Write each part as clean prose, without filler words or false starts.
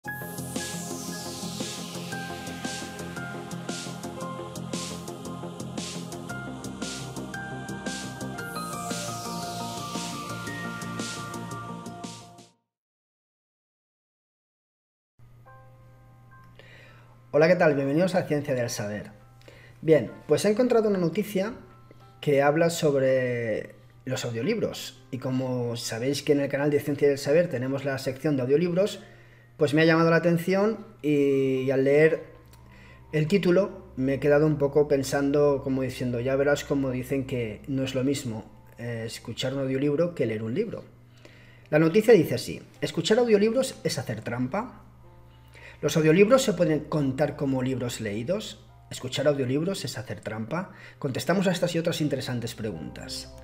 Hola, ¿qué tal? Bienvenidos a Ciencia del Saber. Bien, pues he encontrado una noticia que habla sobre los audiolibros. Y como sabéis que en el canal de Ciencia del Saber tenemos la sección de audiolibros, pues me ha llamado la atención y al leer el título me he quedado un poco pensando, como diciendo, ya verás como dicen que no es lo mismo escuchar un audiolibro que leer un libro. La noticia dice así: ¿escuchar audiolibros es hacer trampa? ¿Los audiolibros se pueden contar como libros leídos? ¿Escuchar audiolibros es hacer trampa? Contestamos a estas y otras interesantes preguntas.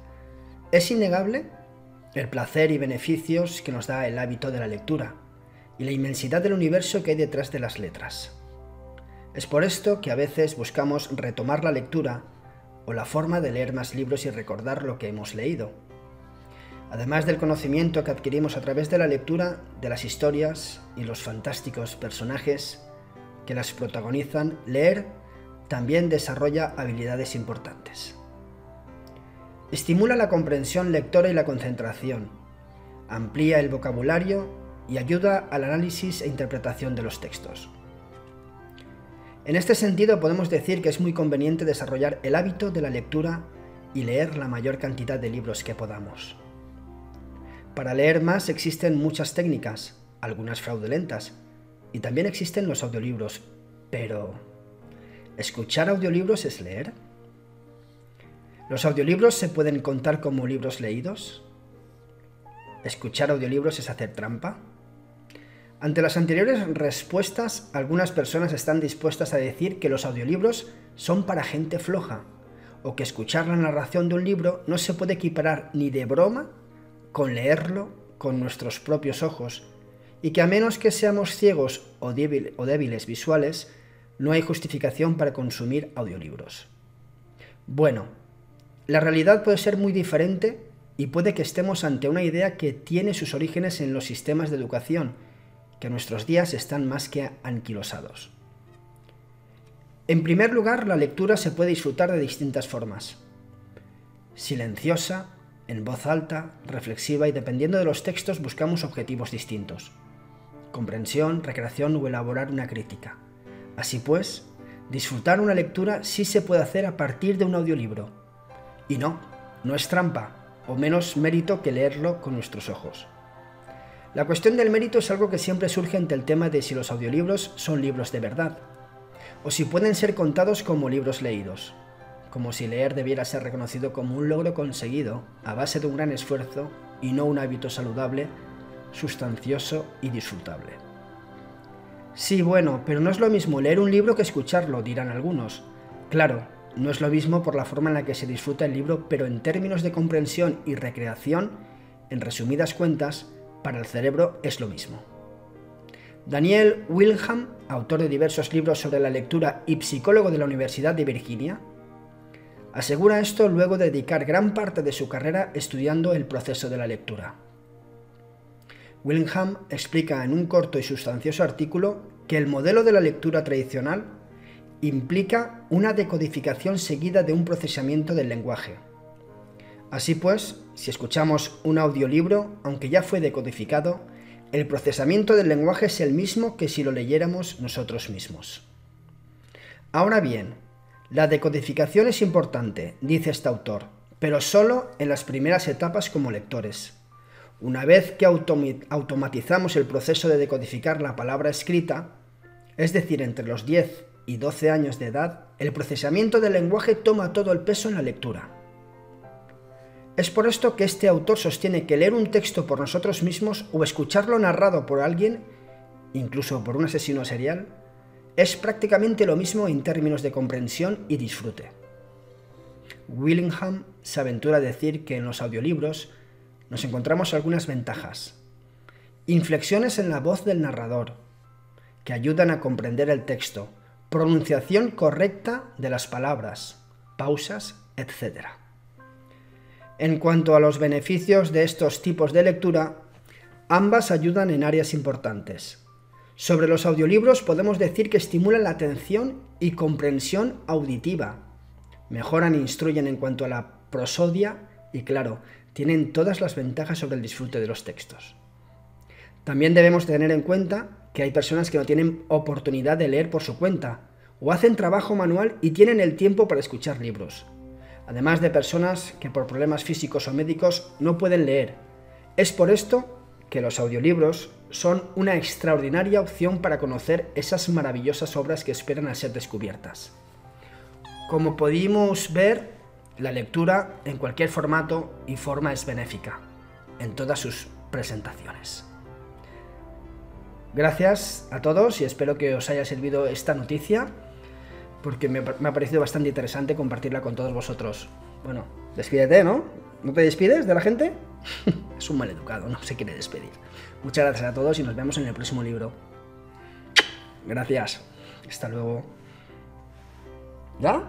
Es innegable el placer y beneficios que nos da el hábito de la lectura y la inmensidad del universo que hay detrás de las letras. Es por esto que a veces buscamos retomar la lectura o la forma de leer más libros y recordar lo que hemos leído. Además del conocimiento que adquirimos a través de la lectura de las historias y los fantásticos personajes que las protagonizan, leer también desarrolla habilidades importantes. Estimula la comprensión lectora y la concentración, amplía el vocabulario y ayuda al análisis e interpretación de los textos. En este sentido, podemos decir que es muy conveniente desarrollar el hábito de la lectura y leer la mayor cantidad de libros que podamos. Para leer más existen muchas técnicas, algunas fraudulentas, y también existen los audiolibros, pero ¿escuchar audiolibros es leer? ¿Los audiolibros se pueden contar como libros leídos? ¿Escuchar audiolibros es hacer trampa? Ante las anteriores respuestas, algunas personas están dispuestas a decir que los audiolibros son para gente floja, o que escuchar la narración de un libro no se puede equiparar ni de broma con leerlo con nuestros propios ojos, y que a menos que seamos ciegos o débiles visuales, no hay justificación para consumir audiolibros. Bueno, la realidad puede ser muy diferente y puede que estemos ante una idea que tiene sus orígenes en los sistemas de educación, que en nuestros días están más que anquilosados. En primer lugar, la lectura se puede disfrutar de distintas formas: silenciosa, en voz alta, reflexiva, y dependiendo de los textos buscamos objetivos distintos: comprensión, recreación o elaborar una crítica. Así pues, disfrutar una lectura sí se puede hacer a partir de un audiolibro. Y no es trampa, o menos mérito que leerlo con nuestros ojos. La cuestión del mérito es algo que siempre surge ante el tema de si los audiolibros son libros de verdad, o si pueden ser contados como libros leídos, como si leer debiera ser reconocido como un logro conseguido a base de un gran esfuerzo y no un hábito saludable, sustancioso y disfrutable. Sí, bueno, pero no es lo mismo leer un libro que escucharlo, dirán algunos. Claro, no es lo mismo por la forma en la que se disfruta el libro, pero en términos de comprensión y recreación, en resumidas cuentas, para el cerebro es lo mismo. Daniel Wilhelm, autor de diversos libros sobre la lectura y psicólogo de la Universidad de Virginia, asegura esto luego de dedicar gran parte de su carrera estudiando el proceso de la lectura. Wilhelm explica en un corto y sustancioso artículo que el modelo de la lectura tradicional implica una decodificación seguida de un procesamiento del lenguaje. Así pues, si escuchamos un audiolibro, aunque ya fue decodificado, el procesamiento del lenguaje es el mismo que si lo leyéramos nosotros mismos. Ahora bien, la decodificación es importante, dice este autor, pero solo en las primeras etapas como lectores. Una vez que automatizamos el proceso de decodificar la palabra escrita, es decir, entre los 10 y 12 años de edad, el procesamiento del lenguaje toma todo el peso en la lectura. Es por esto que este autor sostiene que leer un texto por nosotros mismos o escucharlo narrado por alguien, incluso por un asesino serial, es prácticamente lo mismo en términos de comprensión y disfrute. Willingham se aventura a decir que en los audiolibros nos encontramos algunas ventajas: inflexiones en la voz del narrador, que ayudan a comprender el texto, pronunciación correcta de las palabras, pausas, etc. En cuanto a los beneficios de estos tipos de lectura, ambas ayudan en áreas importantes. Sobre los audiolibros podemos decir que estimulan la atención y comprensión auditiva, mejoran e instruyen en cuanto a la prosodia y, claro, tienen todas las ventajas sobre el disfrute de los textos. También debemos tener en cuenta que hay personas que no tienen oportunidad de leer por su cuenta, o hacen trabajo manual y tienen el tiempo para escuchar libros. Además de personas que por problemas físicos o médicos no pueden leer. Es por esto que los audiolibros son una extraordinaria opción para conocer esas maravillosas obras que esperan a ser descubiertas. Como pudimos ver, la lectura en cualquier formato y forma es benéfica, en todas sus presentaciones. Gracias a todos y espero que os haya servido esta noticia, porque me ha parecido bastante interesante compartirla con todos vosotros. Bueno, despídete, ¿no? ¿No te despides de la gente? Es un maleducado, no se quiere despedir. Muchas gracias a todos y nos vemos en el próximo libro. Gracias. Hasta luego. ¿Ya?